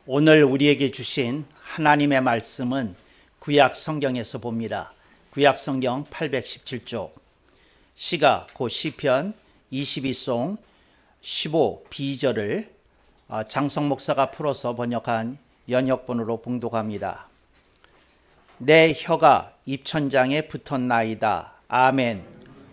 오늘 우리에게 주신 하나님의 말씀은 구약 성경에서 봅니다. 구약 성경 817쪽 시가 고 시편 22송 15 B절을 장성 목사가 풀어서 번역한 연역본으로 봉독합니다. 내 혀가 입천장에 붙었나이다. 아멘.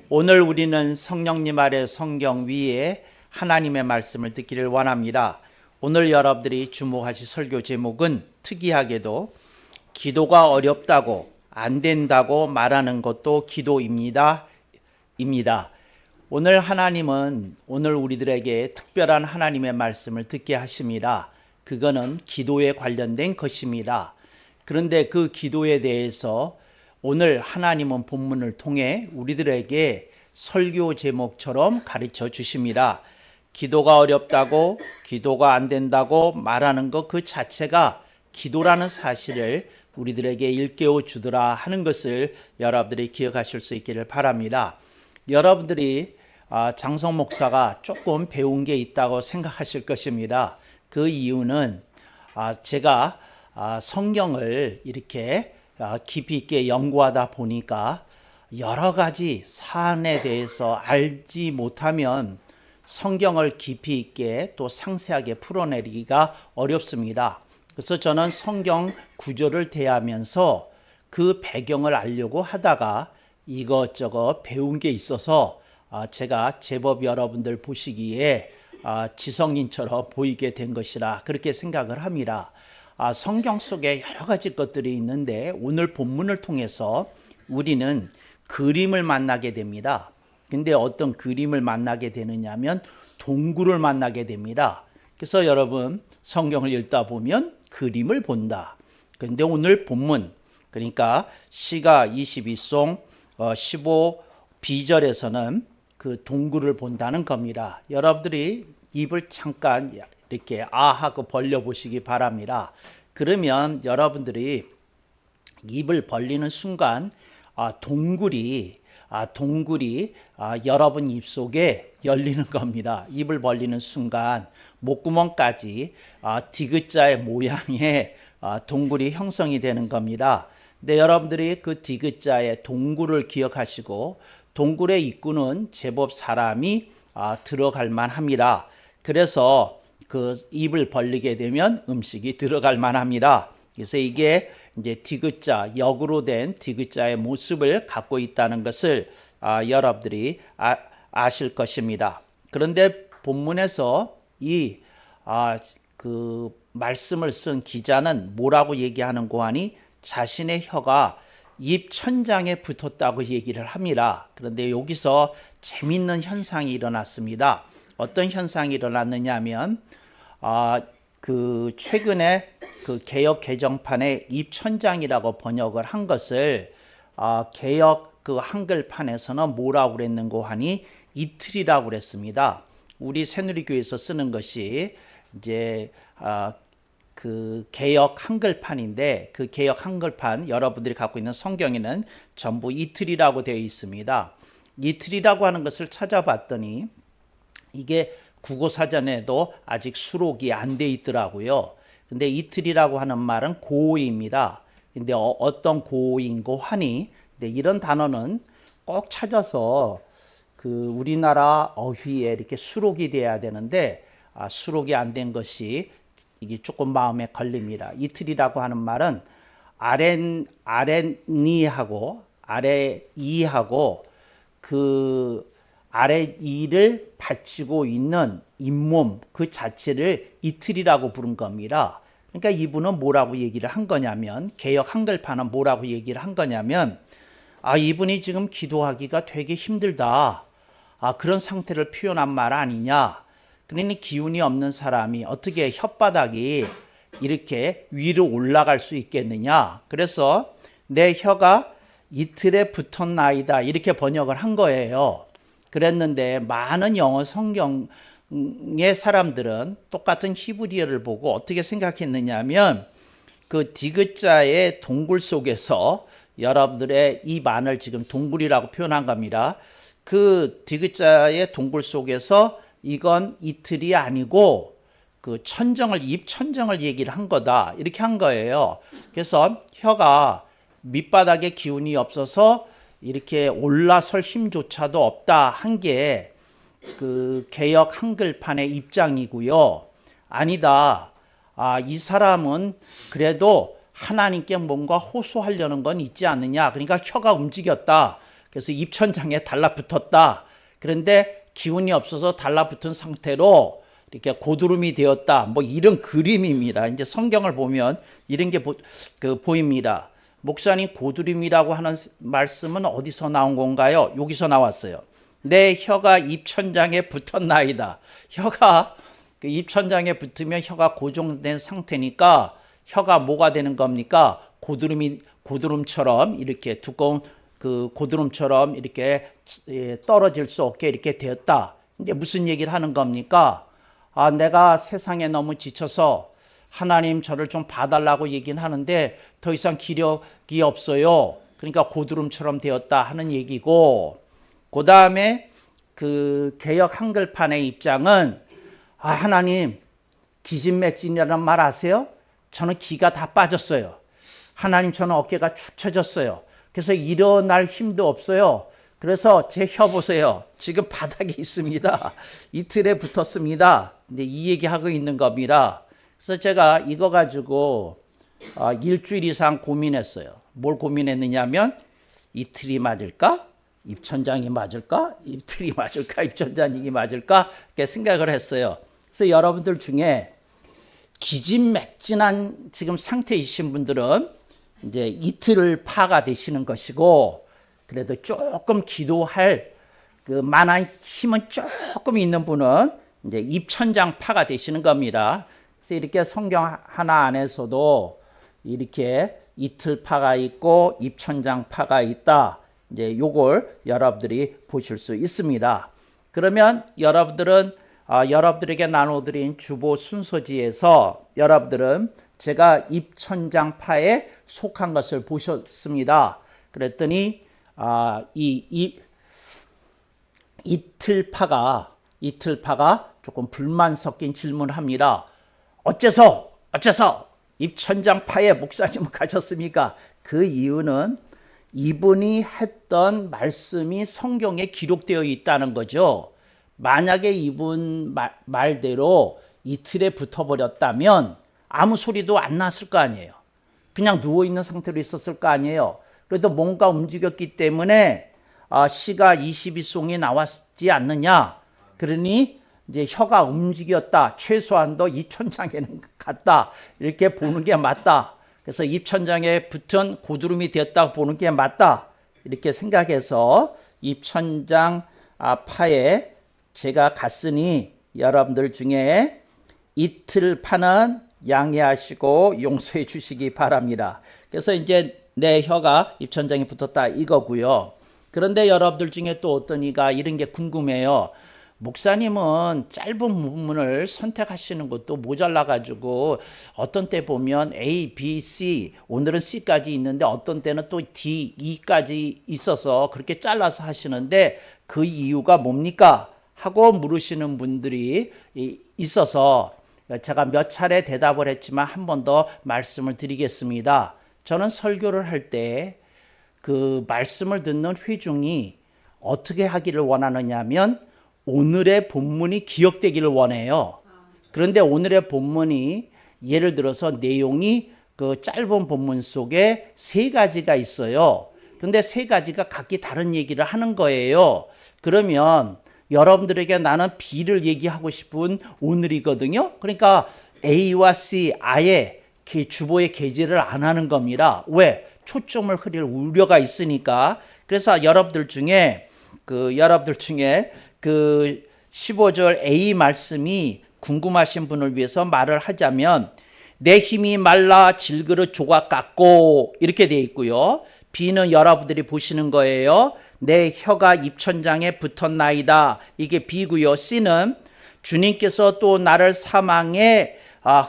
오늘 우리는 성령님 아래 성경 위에 하나님의 말씀을 듣기를 원합니다. 오늘 여러분들이 주목하실 설교 제목은 특이하게도 기도가 어렵다고 안 된다고 말하는 것도 기도입니다. 오늘 하나님은 오늘 우리들에게 특별한 하나님의 말씀을 듣게 하십니다. 그거는 기도에 관련된 것입니다. 그런데 그 기도에 대해서 오늘 하나님은 본문을 통해 우리들에게 설교 제목처럼 가르쳐 주십니다. 기도가 어렵다고 기도가 안 된다고 말하는 것 그 자체가 기도라는 사실을 우리들에게 일깨워 주더라 하는 것을 여러분들이 기억하실 수 있기를 바랍니다. 여러분들이 장성 목사가 조금 배운 게 있다고 생각하실 것입니다. 그 이유는 제가 성경을 이렇게 깊이 있게 연구하다 보니까 여러 가지 사안에 대해서 알지 못하면 성경을 깊이 있게 또 상세하게 풀어내기가 어렵습니다. 그래서 저는 성경 구절을 대하면서 그 배경을 알려고 하다가 이것저것 배운 게 있어서 제가 제법 여러분들 보시기에 지성인처럼 보이게 된 것이라 그렇게 생각을 합니다. 성경 속에 여러 가지 것들이 있는데 오늘 본문을 통해서 우리는 그림을 만나게 됩니다. 근데 어떤 그림을 만나게 되느냐면 동굴을 만나게 됩니다. 그래서 여러분 성경을 읽다 보면 그림을 본다. 그런데 오늘 본문 그러니까 시가 22송 15 B절에서는 그 동굴을 본다는 겁니다. 여러분들이 입을 잠깐 이렇게 하고 벌려보시기 바랍니다. 그러면 여러분들이 입을 벌리는 순간 동굴이 여러분 입속에 열리는 겁니다. 입을 벌리는 순간 목구멍까지 디귿자의 모양의 동굴이 형성이 되는 겁니다. 근데 여러분들이 그 디귿자의 동굴을 기억하시고 동굴의 입구는 제법 사람이 들어갈 만합니다. 그래서 그 입을 벌리게 되면 음식이 들어갈 만합니다. 그래서 이게 이제 디귿자, 역으로 된 디귿자의 모습을 갖고 있다는 것을 여러분들이 아실 것입니다. 그런데 본문에서 그 말씀을 쓴 기자는 뭐라고 얘기하는고 하니 자신의 혀가 입 천장에 붙었다고 얘기를 합니다. 그런데 여기서 재밌는 현상이 일어났습니다. 어떤 현상이 일어났느냐 하면 그 최근에 그 개역 개정판에 입천장이라고 번역을 한 것을 개역 그 한글판에서는 뭐라고 그랬는고 하니 이틀이라고 그랬습니다. 우리 새누리교회에서 쓰는 것이 이제 그 개역 한글판인데 그 개역 한글판 여러분들이 갖고 있는 성경에는 전부 이틀이라고 되어 있습니다. 이틀이라고 하는 것을 찾아봤더니 이게 국어사전에도 아직 수록이 안 돼 있더라고요. 근데 이틀이라고 하는 말은 고어입니다. 근데 어떤 고어인고 하니 근데 이런 단어는 꼭 찾아서 그 우리나라 어휘에 이렇게 수록이 돼야 되는데 수록이 안 된 것이 이게 조금 마음에 걸립니다. 이틀이라고 하는 말은 아랫니하고 아래이하고 그 아래 이를 받치고 있는 잇몸 그 자체를 이틀이라고 부른 겁니다. 그러니까 이분은 뭐라고 얘기를 한 거냐면 개역 한글판은 뭐라고 얘기를 한 거냐면 이분이 지금 기도하기가 되게 힘들다. 그런 상태를 표현한 말 아니냐. 그러니 기운이 없는 사람이 어떻게 혓바닥이 이렇게 위로 올라갈 수 있겠느냐. 그래서 내 혀가 이틀에 붙었나이다 이렇게 번역을 한 거예요. 그랬는데 많은 영어 성경의 사람들은 똑같은 히브리어를 보고 어떻게 생각했느냐 하면 그 디귿자의 동굴 속에서 여러분들의 입 안을 지금 동굴이라고 표현한 겁니다. 그 디귿자의 동굴 속에서 이건 이틀이 아니고 그 천정을 입천정을 얘기를 한 거다 이렇게 한 거예요. 그래서 혀가 밑바닥에 기운이 없어서 이렇게 올라설 힘조차도 없다 한 게 그 개역 한글판의 입장이고요. 아니다. 이 사람은 그래도 하나님께 뭔가 호소하려는 건 있지 않느냐. 그러니까 혀가 움직였다. 그래서 입천장에 달라붙었다. 그런데 기운이 없어서 달라붙은 상태로 이렇게 고드름이 되었다. 뭐 이런 그림입니다. 이제 성경을 보면 이런 게 보입니다. 목사님, 고드름이라고 하는 말씀은 어디서 나온 건가요? 여기서 나왔어요. 내 혀가 입천장에 붙었나이다. 혀가 그 입천장에 붙으면 혀가 고정된 상태니까 혀가 뭐가 되는 겁니까? 고드름처럼 이렇게 두꺼운 그 고드름처럼 이렇게 떨어질 수 없게 이렇게 되었다. 이제 무슨 얘기를 하는 겁니까? 내가 세상에 너무 지쳐서 하나님 저를 좀 봐달라고 얘기는 하는데 더 이상 기력이 없어요. 그러니까 고드름처럼 되었다 하는 얘기고, 그 다음에 그 개역 한글판의 입장은 하나님 기진맥진이라는 말 아세요? 저는 기가 다 빠졌어요. 하나님 저는 어깨가 축 처졌어요. 그래서 일어날 힘도 없어요. 그래서 제 혀 보세요. 지금 바닥에 있습니다. 이틀에 붙었습니다. 이제 이 얘기하고 있는 겁니다. 그래서 제가 이거 가지고 일주일 이상 고민했어요. 뭘 고민했느냐면 이틀이 맞을까? 입천장이 맞을까? 이틀이 맞을까? 입천장이 맞을까? 이렇게 생각을 했어요. 그래서 여러분들 중에 기진맥진한 지금 상태이신 분들은 이제 이틀을 파가 되시는 것이고, 그래도 조금 기도할 그 만한 힘은 조금 있는 분은 이제 입천장 파가 되시는 겁니다. 그래서 이렇게 성경 하나 안에서도 이렇게 이틀 파가 있고 입천장 파가 있다. 이제 요걸 여러분들이 보실 수 있습니다. 그러면 여러분들은 여러분들에게 나눠드린 주보 순서지에서 여러분들은 제가 입천장파에 속한 것을 보셨습니다. 그랬더니 이틀파가 조금 불만 섞인 질문을 합니다. 어째서 입천장파에 목사님을 가셨습니까? 그 이유는 이분이 했던 말씀이 성경에 기록되어 있다는 거죠. 만약에 이분 말대로 이틀에 붙어버렸다면 아무 소리도 안 났을 거 아니에요. 그냥 누워있는 상태로 있었을 거 아니에요. 그래도 뭔가 움직였기 때문에 시가 22송이 나왔지 않느냐. 그러니 이제 혀가 움직였다. 최소한도 입천장에는 갔다. 이렇게 보는 게 맞다. 그래서 입천장에 붙은 고드름이 되었다고 보는 게 맞다. 이렇게 생각해서 입천장 파에 제가 갔으니 여러분들 중에 이틀 파는 양해하시고 용서해 주시기 바랍니다. 그래서 이제 내 혀가 입천장에 붙었다 이거고요. 그런데 여러분들 중에 또 어떤 이가 이런 게 궁금해요. 목사님은 짧은 본문을 선택하시는 것도 모자라가지고 어떤 때 보면 A, B, C, 오늘은 C까지 있는데 어떤 때는 또 D, E까지 있어서 그렇게 잘라서 하시는데 그 이유가 뭡니까? 하고 물으시는 분들이 있어서 제가 몇 차례 대답을 했지만 한 번 더 말씀을 드리겠습니다. 저는 설교를 할 때 그 말씀을 듣는 회중이 어떻게 하기를 원하느냐 하면 오늘의 본문이 기억되기를 원해요. 그런데 오늘의 본문이 예를 들어서 내용이 그 짧은 본문 속에 세 가지가 있어요. 그런데 세 가지가 각기 다른 얘기를 하는 거예요. 그러면 여러분들에게 나는 B를 얘기하고 싶은 오늘이거든요. 그러니까 A와 C 아예 주보에 게재를 안 하는 겁니다. 왜? 초점을 흐릴 우려가 있으니까. 그래서 여러분들 중에 그 15절 A 말씀이 궁금하신 분을 위해서 말을 하자면 내 힘이 말라 질그릇 조각 같고 이렇게 돼 있고요. B는 여러분들이 보시는 거예요. 내 혀가 입천장에 붙었나이다. 이게 B고요. C는 주님께서 또 나를 사망의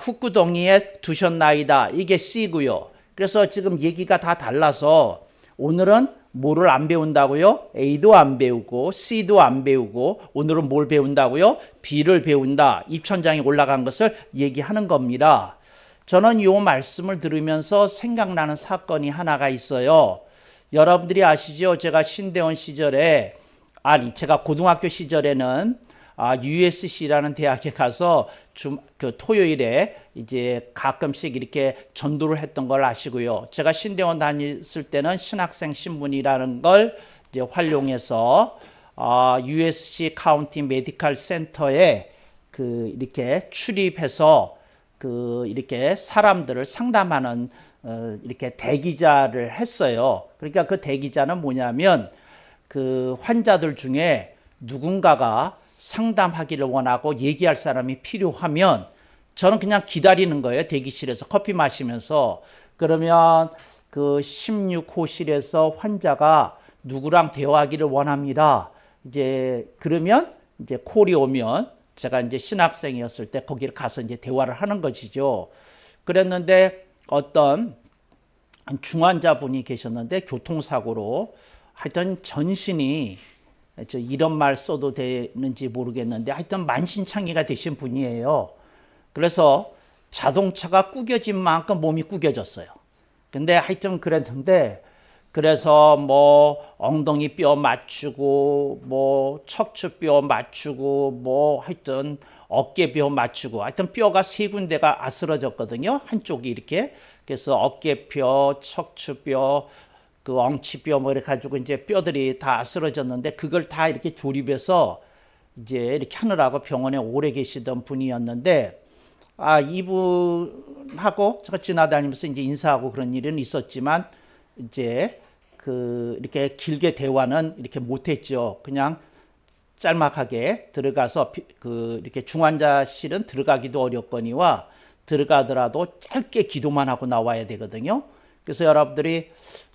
흙구덩이에 두셨나이다. 이게 C고요. 그래서 지금 얘기가 다 달라서 오늘은 뭐를 안 배운다고요? A도 안 배우고 C도 안 배우고 오늘은 뭘 배운다고요? B를 배운다. 입천장에 올라간 것을 얘기하는 겁니다. 저는 이 말씀을 들으면서 생각나는 사건이 하나가 있어요. 여러분들이 아시죠? 제가 신대원 시절에 제가 고등학교 시절에는 USC라는 대학에 가서 그 토요일에 이제 가끔씩 이렇게 전도를 했던 걸 아시고요. 제가 신대원 다녔을 때는 신학생 신문이라는 걸 이제 활용해서 USC 카운티 메디컬 센터에 그 이렇게 출입해서 그 이렇게 사람들을 상담하는 이렇게 대기자를 했어요. 그러니까 그 대기자는 뭐냐면 그 환자들 중에 누군가가 상담하기를 원하고 얘기할 사람이 필요하면 저는 그냥 기다리는 거예요. 대기실에서 커피 마시면서. 그러면 그 16호실에서 환자가 누구랑 대화하기를 원합니다. 이제 그러면 이제 콜이 오면 제가 이제 신학생이었을 때 거기를 가서 이제 대화를 하는 것이죠. 그랬는데 어떤 중환자분이 계셨는데 교통사고로 하여튼 전신이 이런 말 써도 되는지 모르겠는데 하여튼 만신창이가 되신 분이에요. 그래서 자동차가 구겨진 만큼 몸이 구겨졌어요. 근데 하여튼 그랬는데 그래서 뭐 엉덩이 뼈 맞추고 뭐 척추뼈 맞추고 뭐 하여튼 어깨뼈 맞추고 하여튼 뼈가 세 군데가 아스러졌거든요. 한쪽이 이렇게. 그래서 어깨뼈, 척추뼈, 그 엉치뼈 뭐 이렇게 가지고 이제 뼈들이 다 아스러졌는데 그걸 다 이렇게 조립해서 이제 이렇게 하느라고 병원에 오래 계시던 분이었는데 이분하고 제가 지나다니면서 이제 인사하고 그런 일은 있었지만 이제 그 이렇게 길게 대화는 이렇게 못했죠. 그냥 짤막하게 들어가서 그 이렇게 중환자실은 들어가기도 어렵거니와 들어가더라도 짧게 기도만 하고 나와야 되거든요. 그래서 여러분들이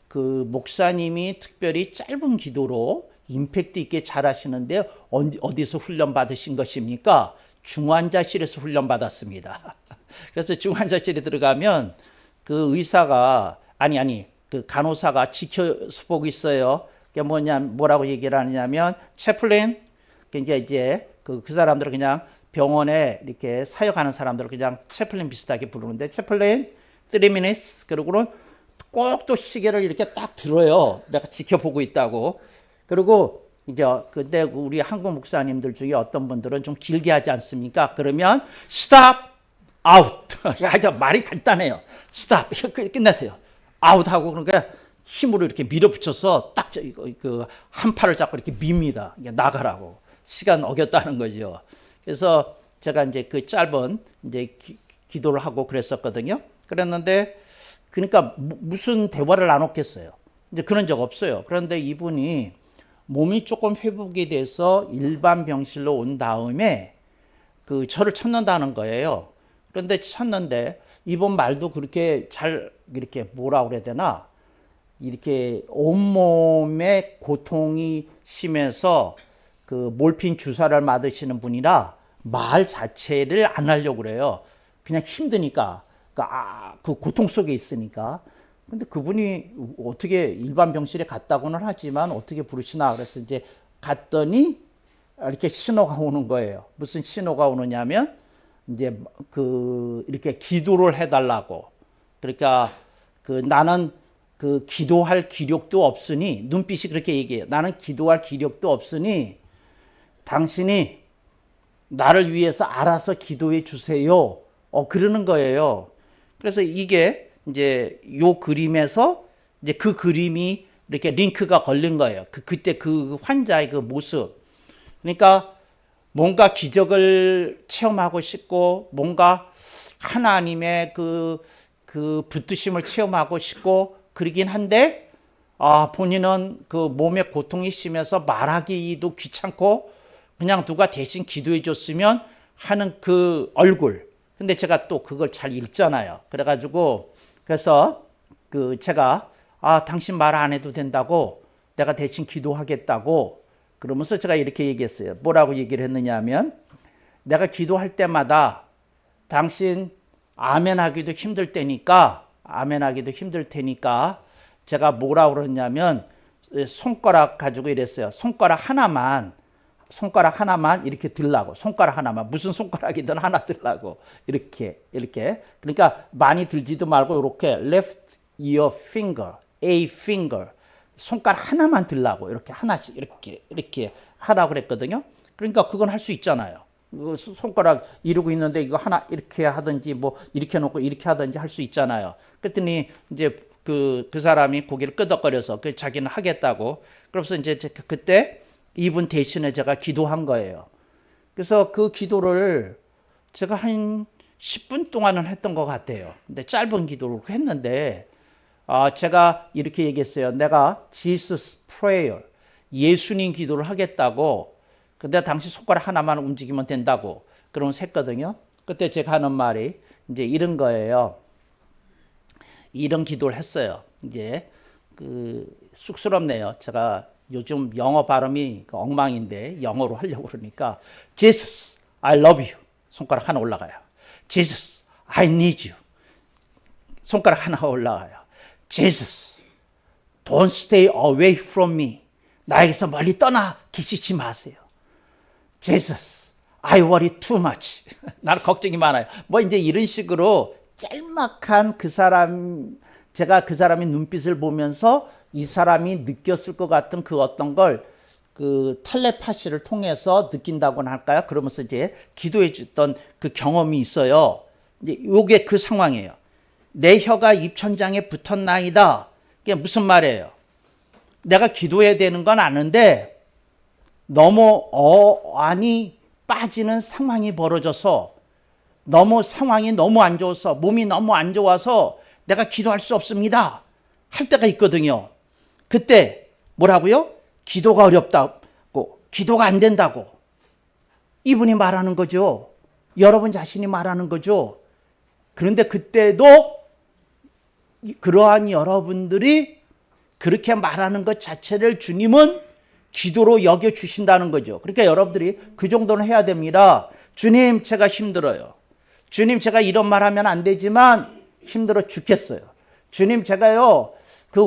그 목사님이 특별히 짧은 기도로 임팩트 있게 잘하시는데 어디서 훈련 받으신 것입니까? 중환자실에서 훈련 받았습니다. 그래서 중환자실에 들어가면 그 의사가 그 간호사가 지켜서 보고 있어요. 그게 뭐라고 얘기를 하느냐면 채플린, 그러니까 이제 그 사람들은 그냥 병원에 이렇게 사역하는 사람들을 그냥 채플린 비슷하게 부르는데 채플린 3 minutes 그러고는 꼭 또 시계를 이렇게 딱 들어요. 내가 지켜보고 있다고. 그리고 이제 근데 우리 한국 목사님들 중에 어떤 분들은 좀 길게 하지 않습니까? 그러면 stop, out. 아주 말이 간단해요. stop 끝내세요. out 하고 그러니까 힘으로 이렇게 밀어붙여서 딱 그 한 팔을 잡고 이렇게 밉니다. 나가라고. 시간 어겼다는 거죠. 그래서 제가 이제 그 짧은 이제 기도를 하고 그랬었거든요. 그랬는데 그러니까 무슨 대화를 나눴겠어요. 이제 그런 적 없어요. 그런데 이분이 몸이 조금 회복이 돼서 일반 병실로 온 다음에 그 저를 찾는다는 거예요. 그런데 찾는데 이분 말도 그렇게 잘 이렇게 뭐라 그래야 되나 이렇게 온몸에 고통이 심해서 그 몰핀 주사를 맞으시는 분이라 말 자체를 안 하려고 그래요. 그냥 힘드니까. 그 고통 속에 있으니까. 근데 그분이 어떻게 일반 병실에 갔다고는 하지만 어떻게 부르시나 그래서 이제 갔더니 이렇게 신호가 오는 거예요. 무슨 신호가 오느냐면 이제 그 이렇게 기도를 해달라고. 그러니까 그 나는 그 기도할 기력도 없으니 눈빛이 그렇게 얘기해요. 나는 기도할 기력도 없으니 당신이 나를 위해서 알아서 기도해 주세요. 그러는 거예요. 그래서 이게 이제 요 그림에서 이제 그 그림이 이렇게 링크가 걸린 거예요. 그때 그 환자의 그 모습. 그러니까 뭔가 기적을 체험하고 싶고 뭔가 하나님의 그 붙드심을 체험하고 싶고 그러긴 한데 본인은 그 몸의 고통이 심해서 말하기도 귀찮고 그냥 누가 대신 기도해 줬으면 하는 그 얼굴. 근데 제가 또 그걸 잘 읽잖아요. 그래가지고 그래서 그 제가 당신 말 안 해도 된다고 내가 대신 기도하겠다고 그러면서 제가 이렇게 얘기했어요. 뭐라고 얘기를 했느냐 하면 내가 기도할 때마다 당신 아멘 하기도 힘들 테니까 제가 뭐라고 그러냐면 손가락 가지고 이랬어요. 손가락 하나만 이렇게 들라고. 손가락 하나만, 무슨 손가락이든 하나 들라고. 이렇게. 그러니까 많이 들지도 말고 이렇게 left your finger, a finger. 손가락 하나만 들라고. 이렇게 하나씩 이렇게 하라고 그랬거든요. 그러니까 그건 할 수 있잖아요. 손가락 이루고 있는데 이거 하나 이렇게 하든지 뭐 이렇게 놓고 이렇게 하든지 할 수 있잖아요. 그랬더니 이제 그 사람이 고개를 끄덕거려서 자기는 하겠다고. 그래서 이제 그때 이분 대신에 제가 기도한 거예요. 그래서 그 기도를 제가 한 10분 동안은 했던 것 같아요. 근데 짧은 기도를 했는데 제가 이렇게 얘기했어요. 내가 Jesus prayer, 예수님 기도를 하겠다고. 근데 당시 손가락 하나만 움직이면 된다고 그러면서 했거든요. 그때 제가 하는 말이 이제 이런 거예요. 이런 기도를 했어요. 이제 쑥스럽네요. 제가 요즘 영어 발음이 엉망인데 영어로 하려고 그러니까 Jesus, I love you. 손가락 하나 올라가요. Jesus, I need you. 손가락 하나 올라가요. Jesus, don't stay away from me. 나에게서 멀리 떠나 계시지 마세요. Jesus, I worry too much. 나는 걱정이 많아요. 뭐 이제 이런 식으로 짤막한 제가 그 사람의 눈빛을 보면서 이 사람이 느꼈을 것 같은 그 어떤 걸 텔레파시를 통해서 느낀다고나 할까요? 그러면서 이제 기도해 줬던 그 경험이 있어요. 이제 요게 그 상황이에요. 내 혀가 입천장에 붙었나이다. 이게 무슨 말이에요? 내가 기도해야 되는 건 아는데 너무 어안이 빠지는 상황이 벌어져서 상황이 너무 안 좋아서 몸이 너무 안 좋아서 내가 기도할 수 없습니다. 할 때가 있거든요. 그때 뭐라고요? 기도가 어렵다고, 기도가 안 된다고. 이분이 말하는 거죠. 여러분 자신이 말하는 거죠. 그런데 그때도 그러한 여러분들이 그렇게 말하는 것 자체를 주님은 기도로 여겨주신다는 거죠. 그러니까 여러분들이 그 정도는 해야 됩니다. 주님, 제가 힘들어요. 주님, 제가 이런 말 하면 안 되지만 힘들어 죽겠어요. 주님, 제가요,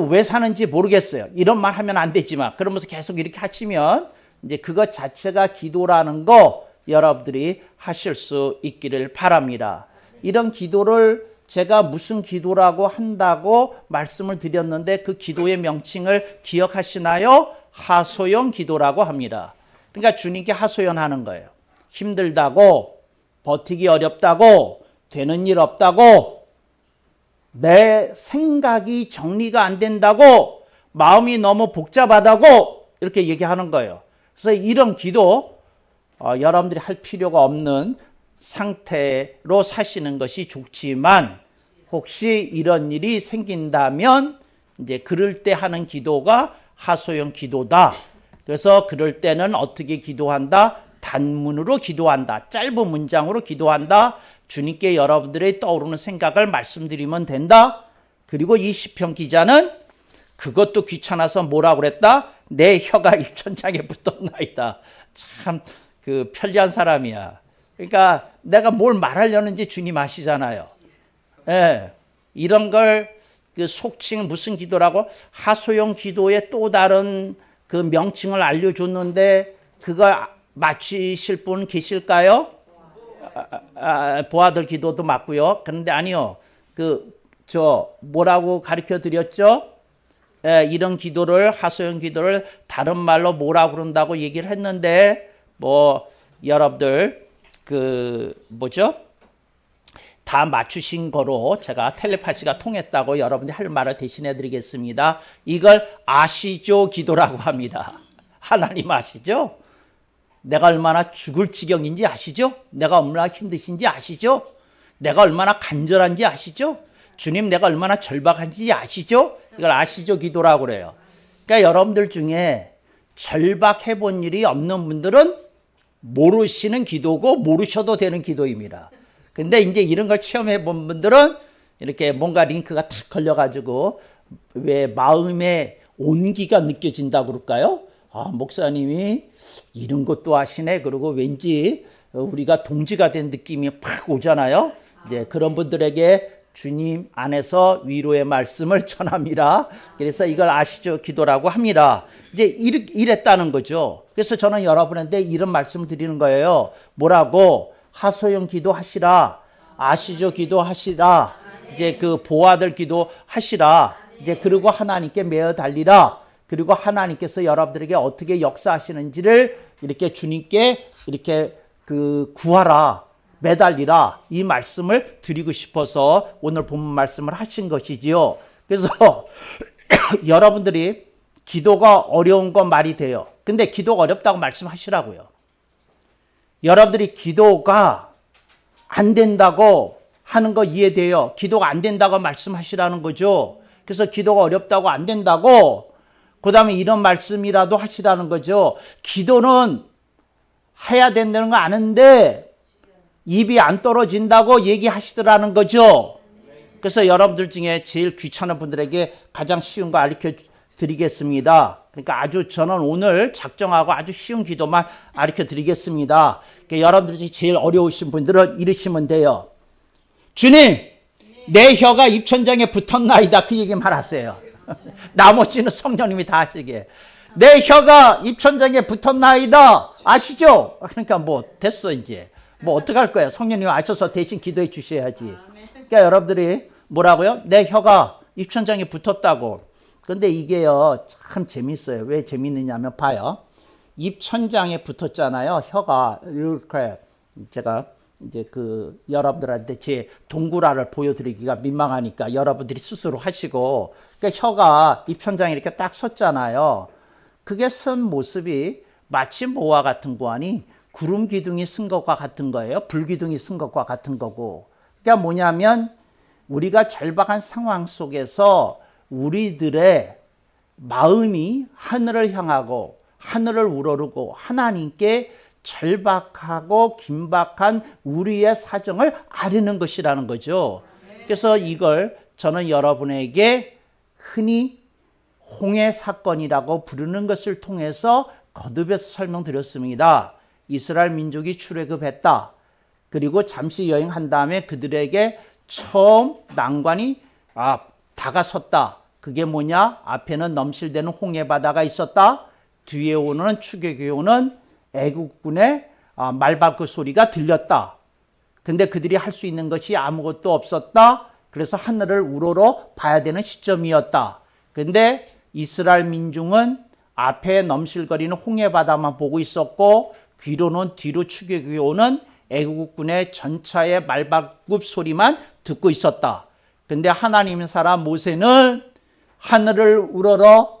왜 사는지 모르겠어요. 이런 말 하면 안 되지만. 그러면서 계속 이렇게 하시면 이제 그것 자체가 기도라는 거 여러분들이 하실 수 있기를 바랍니다. 이런 기도를 제가 무슨 기도라고 한다고 말씀을 드렸는데 그 기도의 명칭을 기억하시나요? 하소연 기도라고 합니다. 그러니까 주님께 하소연하는 거예요. 힘들다고, 버티기 어렵다고, 되는 일 없다고, 내 생각이 정리가 안 된다고, 마음이 너무 복잡하다고 이렇게 얘기하는 거예요. 그래서 이런 기도 여러분들이 할 필요가 없는 상태로 사시는 것이 좋지만 혹시 이런 일이 생긴다면 이제 그럴 때 하는 기도가 하소연 기도다. 그래서 그럴 때는 어떻게 기도한다? 단문으로 기도한다. 짧은 문장으로 기도한다. 주님께 여러분들의 떠오르는 생각을 말씀드리면 된다. 그리고 이 시편 기자는 그것도 귀찮아서 뭐라고 그랬다? 내 혀가 입천장에 붙었나이다. 참 편리한 사람이야. 그러니까 내가 뭘 말하려는지 주님 아시잖아요. 예, 이런 걸 속칭 무슨 기도라고 하소연 기도의 또 다른 그 명칭을 알려줬는데 그걸 맞히실 분 계실까요? 보아들 기도도 맞고요. 그런데 아니요. 뭐라고 가르쳐 드렸죠? 예, 이런 기도를 하소연 기도를 다른 말로 뭐라고 그런다고 얘기를 했는데 뭐 여러분들 다 맞추신 거로 제가 텔레파시가 통했다고 여러분들이 할 말을 대신해 드리겠습니다. 이걸 아시죠 기도라고 합니다. 하나님 아시죠? 내가 얼마나 죽을 지경인지 아시죠? 내가 얼마나 힘드신지 아시죠? 내가 얼마나 간절한지 아시죠? 주님, 내가 얼마나 절박한지 아시죠? 이걸 아시죠 기도라고 그래요. 그러니까 여러분들 중에 절박해 본 일이 없는 분들은 모르시는 기도고 모르셔도 되는 기도입니다. 근데 이제 이런 걸 체험해 본 분들은 이렇게 뭔가 링크가 탁 걸려가지고 왜 마음의 온기가 느껴진다고 그럴까요? 목사님이 이런 것도 하시네. 그리고 왠지 우리가 동지가 된 느낌이 팍 오잖아요. 이제 그런 분들에게 주님 안에서 위로의 말씀을 전합니다. 그래서 이걸 아시죠? 기도라고 합니다. 이제 이랬다는 거죠. 그래서 저는 여러분한테 이런 말씀을 드리는 거예요. 뭐라고? 하소연 기도하시라. 아시죠? 기도하시라. 이제 그 보아들 기도하시라. 이제 그리고 하나님께 매어 달리라. 그리고 하나님께서 여러분들에게 어떻게 역사하시는지를 이렇게 주님께 이렇게 그 구하라. 매달리라. 이 말씀을 드리고 싶어서 오늘 본문 말씀을 하신 것이지요. 그래서 여러분들이 기도가 어려운 건 말이 돼요. 근데 기도가 어렵다고 말씀하시라고요. 여러분들이 기도가 안 된다고 하는 거 이해돼요. 기도가 안 된다고 말씀하시라는 거죠. 그래서 기도가 어렵다고 안 된다고 그 다음에 이런 말씀이라도 하시라는 거죠. 기도는 해야 된다는 거 아는데 입이 안 떨어진다고 얘기하시더라는 거죠. 그래서 여러분들 중에 제일 귀찮은 분들에게 가장 쉬운 거 가르쳐 드리겠습니다. 그러니까 아주 저는 오늘 작정하고 아주 쉬운 기도만 가르쳐 드리겠습니다. 그러니까 여러분들 중에 제일 어려우신 분들은 이러시면 돼요. 주님, 내 혀가 입천장에 붙었나이다. 그 얘기만 하세요. 나머지는 성령님이 다 하시게. 내 혀가 입천장에 붙었나이다. 아시죠? 그러니까 뭐 됐어 이제. 뭐 어떡할 거야. 성령님 아셔서 대신 기도해 주셔야지. 그러니까 여러분들이 뭐라고요? 내 혀가 입천장에 붙었다고. 근데 이게요 참 재밌어요. 왜 재밌느냐면 봐요. 입천장에 붙었잖아요. 혀가 이렇게. 제가 이제 그 여러분들한테 제 동굴화를 보여드리기가 민망하니까 여러분들이 스스로 하시고. 그러니까 혀가 입천장에 이렇게 딱 섰잖아요. 그게 선 모습이 마치 뭐와 같은 거 아니? 구름 기둥이 쓴 것과 같은 거예요. 불 기둥이 쓴 것과 같은 거고. 그러니까 뭐냐면 우리가 절박한 상황 속에서 우리들의 마음이 하늘을 향하고 하늘을 우러르고 하나님께 절박하고 긴박한 우리의 사정을 아뢰는 것이라는 거죠. 그래서 이걸 저는 여러분에게 흔히 홍해 사건이라고 부르는 것을 통해서 거듭해서 설명드렸습니다. 이스라엘 민족이 출애굽했다. 그리고 잠시 여행한 다음에 그들에게 처음 난관이 다가섰다. 그게 뭐냐? 앞에는 넘실대는 홍해 바다가 있었다. 뒤에 오는 출애굽에 오는 애국군의 말발굽 소리가 들렸다. 근데 그들이 할 수 있는 것이 아무것도 없었다. 그래서 하늘을 우러러 봐야 되는 시점이었다. 근데 이스라엘 민중은 앞에 넘실거리는 홍해 바다만 보고 있었고 뒤로는 뒤로 추격해 오는 애국군의 전차의 말발굽 소리만 듣고 있었다. 근데 하나님의 사람 모세는 하늘을 우러러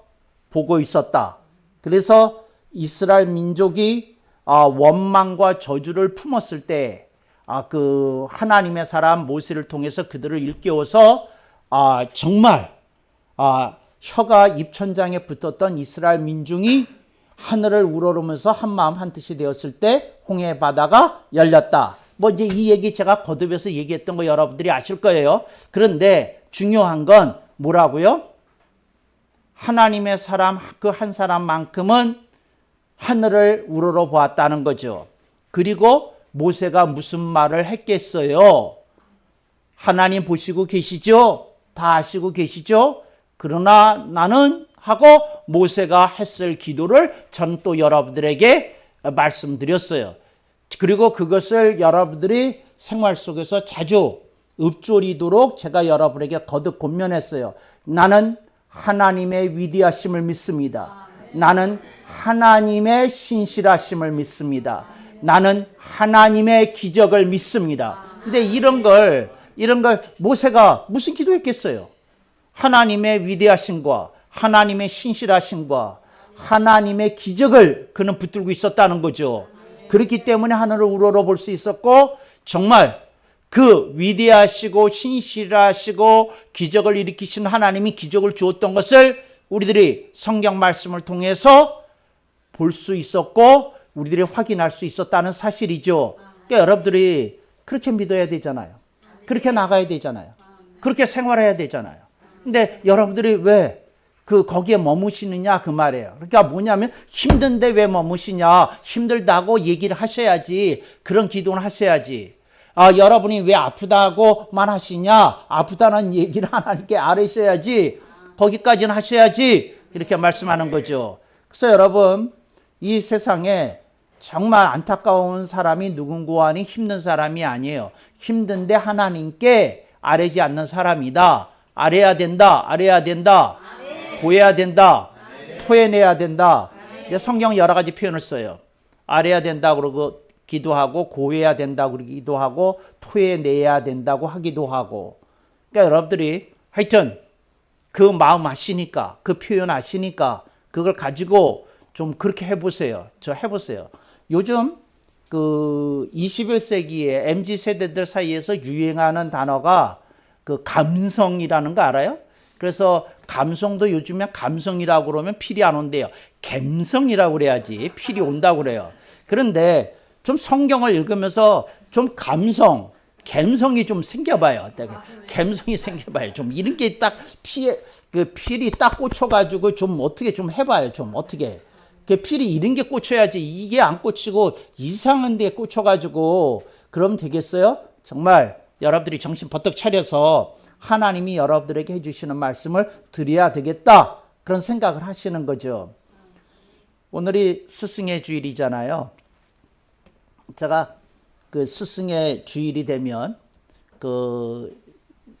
보고 있었다. 그래서 이스라엘 민족이 원망과 저주를 품었을 때 그 하나님의 사람 모세를 통해서 그들을 일깨워서 정말 혀가 입천장에 붙었던 이스라엘 민중이 하늘을 우러르면서 한마음 한뜻이 되었을 때 홍해 바다가 열렸다. 뭐 이제 이 얘기 제가 거듭해서 얘기했던 거 여러분들이 아실 거예요. 그런데 중요한 건 뭐라고요? 하나님의 사람 그 한 사람만큼은 하늘을 우러러 보았다는 거죠. 그리고 모세가 무슨 말을 했겠어요? 하나님 보시고 계시죠? 다 아시고 계시죠? 그러나 나는 하고 모세가 했을 기도를 전 또 여러분들에게 말씀드렸어요. 그리고 그것을 여러분들이 생활 속에서 자주 읊조리도록 제가 여러분에게 거듭 권면했어요. 나는 하나님의 위대하심을 믿습니다. 나는 하나님의 신실하심을 믿습니다. 나는 하나님의 기적을 믿습니다. 근데 이런 걸 모세가 무슨 기도했겠어요? 하나님의 위대하심과 하나님의 신실하심과 하나님의 기적을 그는 붙들고 있었다는 거죠. 그렇기 때문에 하늘을 우러러 볼 수 있었고 정말 그 위대하시고 신실하시고 기적을 일으키신 하나님이 기적을 주었던 것을 우리들이 성경 말씀을 통해서 볼 수 있었고 우리들이 확인할 수 있었다는 사실이죠. 그러니까 여러분들이 그렇게 믿어야 되잖아요. 그렇게 나가야 되잖아요. 그렇게 생활해야 되잖아요. 근데 여러분들이 왜 거기에 머무시느냐 그 말이에요. 그러니까 뭐냐면 힘든데 왜 머무시냐. 힘들다고 얘기를 하셔야지. 그런 기도는 하셔야지. 여러분이 왜 아프다고만 하시냐? 아프다는 얘기를 하나님께 아뢰셔야지. 거기까지는 하셔야지. 이렇게 말씀하는 거죠. 그래서 여러분, 이 세상에 정말 안타까운 사람이 누군가 하니 힘든 사람이 아니에요. 힘든데 하나님께 아뢰지 않는 사람이다. 아뢰야 된다. 아뢰야 된다. 구해야 된다. 토해내야 된다. 근데 성경 여러 가지 표현을 써요. 아뢰야 된다 그러고 기도하고, 고해야 된다 그러기도 하고, 토해내야 된다고 하기도 하고. 그러니까 여러분들이 하여튼 그 마음 아시니까, 그 표현 아시니까 그걸 가지고 좀 그렇게 해보세요. 저 해보세요. 요즘 그 21세기에 MZ 세대들 사이에서 유행하는 단어가 그 감성이라는 거 알아요? 그래서 감성도 요즘에 감성이라고 그러면 필이 안 온대요. 갬성이라고 그래야지 필이 온다고 그래요. 그런데 좀 성경을 읽으면서 좀 갬성이 좀 생겨봐요. 갬성이 생겨봐요. 좀 이런 게 딱 필이 딱 꽂혀가지고 좀 어떻게 좀 해봐요. 좀 어떻게. 그 필이 이런 게 꽂혀야지 이게 안 꽂히고 이상한 데 꽂혀가지고 그럼 되겠어요? 정말 여러분들이 정신 버떡 차려서 하나님이 여러분들에게 해주시는 말씀을 드려야 되겠다. 그런 생각을 하시는 거죠. 오늘이 스승의 주일이잖아요. 제가 그 스승의 주일이 되면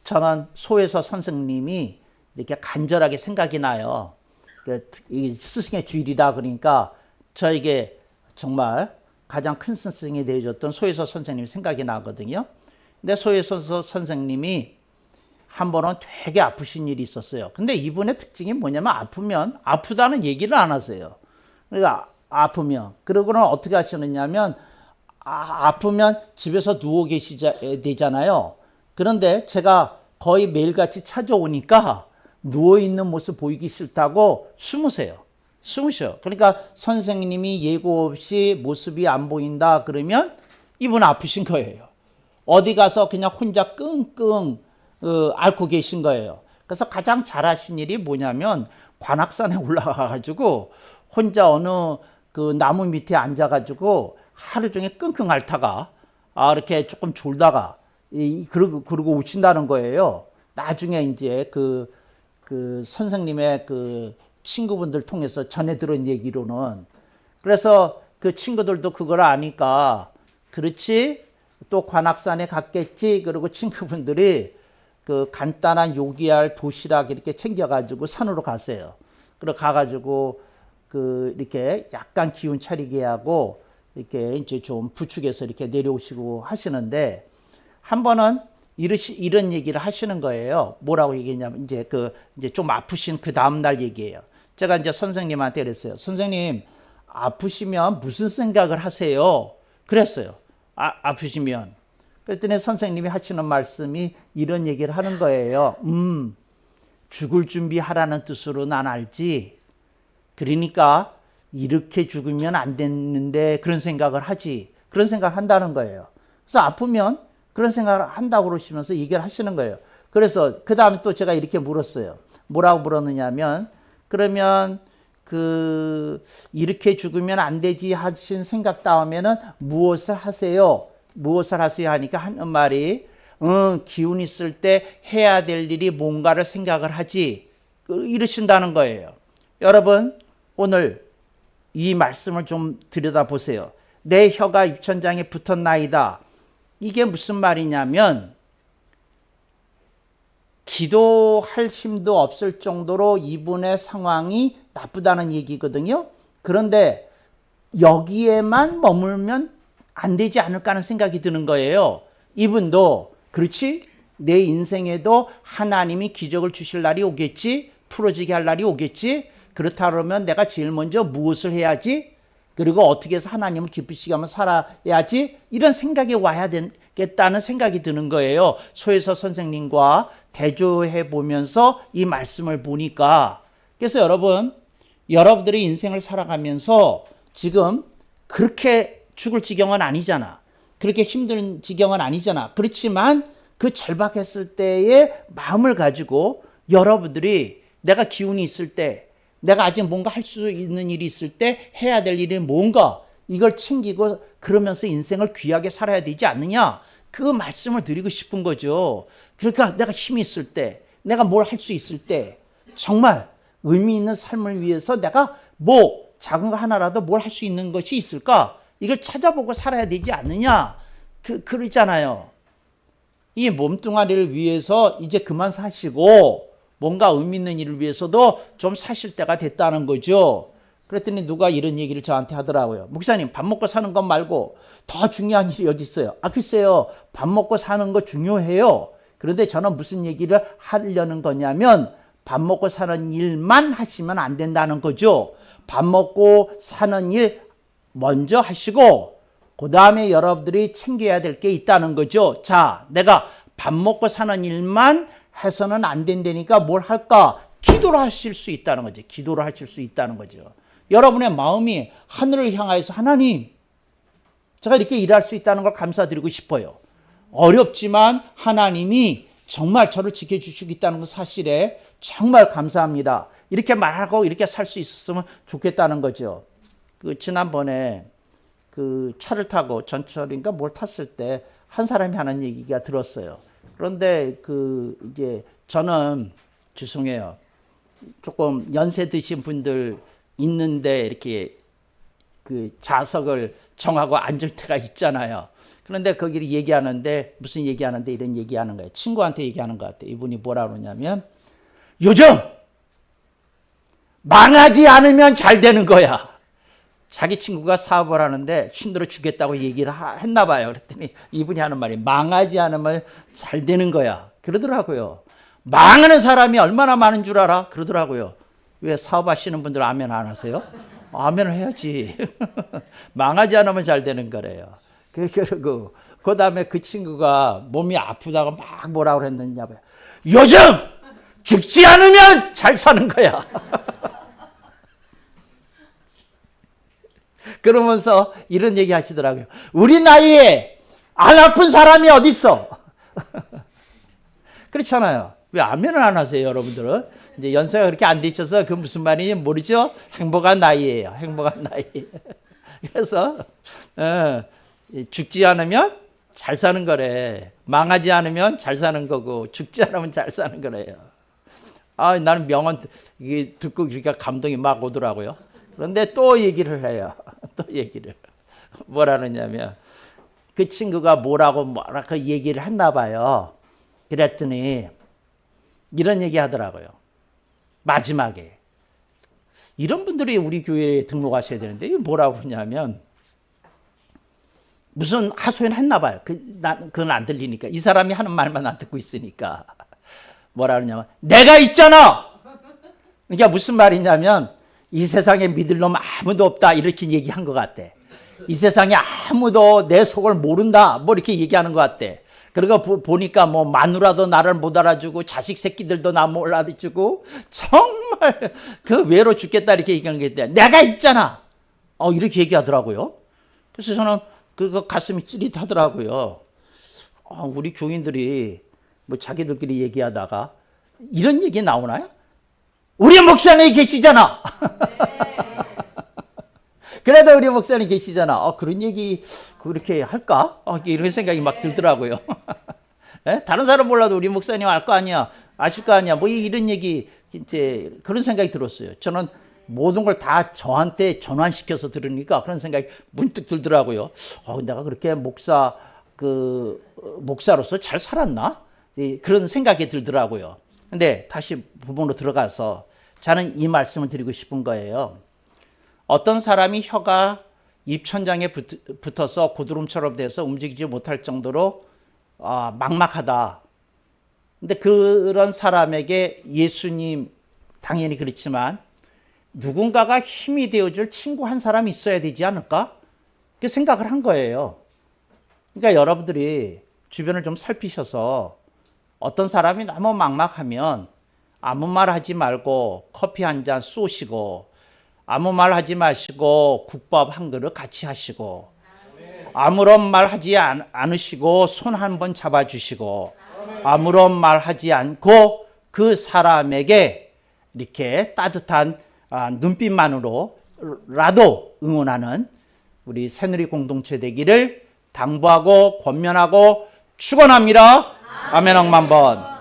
저는 소에서 선생님이 이렇게 간절하게 생각이 나요. 이 스승의 주일이다 그러니까 저에게 정말 가장 큰 스승이 되어줬던 소에서 선생님이 생각이 나거든요. 근데 소에서 선생님이 한 번은 되게 아프신 일이 있었어요. 근데 이분의 특징이 뭐냐면 아프면 아프다는 얘기를 안 하세요. 그러니까 아프면 그러고는 어떻게 하시느냐면 아프면 집에서 누워 계시자 되잖아요. 그런데 제가 거의 매일같이 찾아오니까 누워있는 모습 보이기 싫다고 숨으셔요. 그러니까 선생님이 예고 없이 모습이 안 보인다 그러면 이분 아프신 거예요. 어디 가서 그냥 혼자 끙끙 앓고 계신 거예요. 그래서 가장 잘하신 일이 뭐냐면 관악산에 올라가가지고 혼자 어느 그 나무 밑에 앉아가지고 하루 종일 끙끙 앓다가 이렇게 조금 졸다가 그러고 오신다는 거예요. 나중에 이제 그 선생님의 그 친구분들 통해서 전해 들은 얘기로는. 그래서 그 친구들도 그걸 아니까 그렇지 또 관악산에 갔겠지. 그리고 친구분들이 그 간단한 요기할 도시락 이렇게 챙겨가지고 산으로 가세요. 그리고 가가지고 이렇게 약간 기운 차리게 하고 이렇게 이제 좀 부축해서 이렇게 내려오시고 하시는데 한 번은 이런 얘기를 하시는 거예요. 뭐라고 얘기했냐면 이제 좀 아프신 그 다음날 얘기예요. 제가 이제 선생님한테 그랬어요. 선생님, 아프시면 무슨 생각을 하세요? 그랬어요. 아프시면. 그랬더니 선생님이 하시는 말씀이 이런 얘기를 하는 거예요. 죽을 준비하라는 뜻으로 난 알지. 그러니까 이렇게 죽으면 안 됐는데 그런 생각을 하지. 그런 생각을 한다는 거예요. 그래서 아프면 그런 생각을 한다고 그러시면서 얘기를 하시는 거예요. 그래서 그 다음에 또 제가 이렇게 물었어요. 뭐라고 물었느냐면 그러면 이렇게 죽으면 안 되지 하신 생각 다음에는 무엇을 하세요? 무엇을 하세요? 하니까 하는 말이 기운 있을 때 해야 될 일이 뭔가를 생각을 하지. 이러신다는 거예요. 여러분 오늘 이 말씀을 좀 들여다보세요. 내 혀가 입천장에 붙었나이다. 이게 무슨 말이냐면 기도할 힘도 없을 정도로 이분의 상황이 나쁘다는 얘기거든요. 그런데 여기에만 머물면 안 되지 않을까 하는 생각이 드는 거예요. 이분도 그렇지? 내 인생에도 하나님이 기적을 주실 날이 오겠지? 풀어지게 할 날이 오겠지? 그렇다 그러면 내가 제일 먼저 무엇을 해야지? 그리고 어떻게 해서 하나님을 기쁘시게 하면 살아야지? 이런 생각이 와야 되겠다는 생각이 드는 거예요. 소에서 선생님과 대조해 보면서 이 말씀을 보니까. 그래서 여러분들이 인생을 살아가면서 지금 그렇게 죽을 지경은 아니잖아. 그렇게 힘든 지경은 아니잖아. 그렇지만 그 절박했을 때의 마음을 가지고 여러분들이 내가 기운이 있을 때, 내가 아직 뭔가 할 수 있는 일이 있을 때 해야 될 일이 뭔가 이걸 챙기고 그러면서 인생을 귀하게 살아야 되지 않느냐. 그 말씀을 드리고 싶은 거죠. 그러니까 내가 힘이 있을 때, 내가 뭘 할 수 있을 때 정말 의미 있는 삶을 위해서 내가 뭐 작은 거 하나라도 뭘 할 수 있는 것이 있을까? 이걸 찾아보고 살아야 되지 않느냐? 그러잖아요. 이 몸뚱아리를 위해서 이제 그만 사시고 뭔가 의미 있는 일을 위해서도 좀 사실 때가 됐다는 거죠. 그랬더니 누가 이런 얘기를 저한테 하더라고요. 목사님, 밥 먹고 사는 것 말고 더 중요한 일이 어디 있어요? 글쎄요. 밥 먹고 사는 거 중요해요. 그런데 저는 무슨 얘기를 하려는 거냐면 밥 먹고 사는 일만 하시면 안 된다는 거죠. 밥 먹고 사는 일 먼저 하시고 그 다음에 여러분들이 챙겨야 될 게 있다는 거죠. 자, 내가 밥 먹고 사는 일만 해서는 안 된다니까 뭘 할까? 기도를 하실 수 있다는 거죠. 기도를 하실 수 있다는 거죠. 여러분의 마음이 하늘을 향하여서 하나님, 제가 이렇게 일할 수 있다는 걸 감사드리고 싶어요. 어렵지만 하나님이 정말 저를 지켜주시겠다는 그 사실에 정말 감사합니다. 이렇게 말하고 이렇게 살 수 있었으면 좋겠다는 거죠. 지난번에 차를 타고 전철인가 뭘 탔을 때 한 사람이 하는 얘기가 들었어요. 그런데 이제 저는 죄송해요. 조금 연세 드신 분들 있는데 이렇게 좌석을 정하고 앉을 때가 있잖아요. 그런데 거기를 얘기하는데 무슨 얘기하는데 이런 얘기하는 거예요. 친구한테 얘기하는 것 같아요. 이분이 뭐라 그러냐면 요즘 망하지 않으면 잘 되는 거야. 자기 친구가 사업을 하는데 힘들어 죽겠다고 얘기를 했나 봐요. 그랬더니 이분이 하는 말이 망하지 않으면 잘 되는 거야. 그러더라고요. 망하는 사람이 얼마나 많은 줄 알아? 그러더라고요. 왜 사업하시는 분들 아멘 안 하세요? 아멘을 해야지. 망하지 않으면 잘 되는 거래요. 그리고 그 다음에 그 친구가 몸이 아프다고 막 뭐라고 그랬느냐 봐요. 요즘 죽지 않으면 잘 사는 거야. 그러면서 이런 얘기 하시더라고요. 우리 나이에 안 아픈 사람이 어디 있어? 그렇잖아요. 왜 아멘을 안 하세요, 여러분들은? 이제 연세가 그렇게 안 되셔서 그 무슨 말인지 모르죠? 행복한 나이예요. 행복한 나이. 그래서 죽지 않으면 잘 사는 거래. 망하지 않으면 잘 사는 거고 죽지 않으면 잘 사는 거래요. 나는 명언 이게 듣고 그러니까 감동이 막 오더라고요. 그런데 또 얘기를 해요. 또 얘기를. 뭐라 그러냐면 그 친구가 뭐라고 얘기를 했나 봐요. 그랬더니 이런 얘기 하더라고요. 마지막에. 이런 분들이 우리 교회에 등록하셔야 되는데 이게 뭐라고 하냐면 무슨 하소연 했나 봐요. 그건 안 들리니까. 이 사람이 하는 말만 안 듣고 있으니까. 뭐라 그러냐면 내가 있잖아. 그러니까 무슨 말이냐면 이 세상에 믿을 놈 아무도 없다 이렇게 얘기한 것 같대. 이 세상에 아무도 내 속을 모른다 뭐 이렇게 얘기하는 것 같대. 그리고 보니까 뭐 마누라도 나를 못 알아주고 자식 새끼들도 나 못 알아주고 정말 외로 죽겠다 이렇게 얘기한 게 있대. 내가 있잖아. 이렇게 얘기하더라고요. 그래서 저는 그거 가슴이 찌릿하더라고요. 우리 교인들이 뭐 자기들끼리 얘기하다가 이런 얘기 나오나요? 우리 목사님 계시잖아. 그래도 우리 목사님 계시잖아. 그런 얘기 그렇게 할까? 이런 생각이 막 들더라고요. 다른 사람 몰라도 우리 목사님 알 거 아니야. 아실 거 아니야. 뭐 이런 얘기 이제 그런 생각이 들었어요. 저는 모든 걸 다 저한테 전환시켜서 들으니까 그런 생각이 문득 들더라고요. 내가 그렇게 목사로서 잘 살았나? 그런 생각이 들더라고요. 근데 다시 부분으로 들어가서 저는 이 말씀을 드리고 싶은 거예요. 어떤 사람이 혀가 입천장에 붙어서 고드름처럼 돼서 움직이지 못할 정도로 막막하다. 근데 그런 사람에게 예수님 당연히 그렇지만 누군가가 힘이 되어줄 친구 한 사람이 있어야 되지 않을까? 그 생각을 한 거예요. 그러니까 여러분들이 주변을 좀 살피셔서 어떤 사람이 너무 막막하면 아무 말 하지 말고 커피 한 잔 쏘시고 아무 말 하지 마시고 국밥 한 그릇 같이 하시고 아무런 말 하지 않으시고 손 한 번 잡아주시고 아무런 말 하지 않고 그 사람에게 이렇게 따뜻한 눈빛만으로라도 응원하는 우리 새누리 공동체 되기를 당부하고 권면하고 축원합니다. 아멘 억만 번.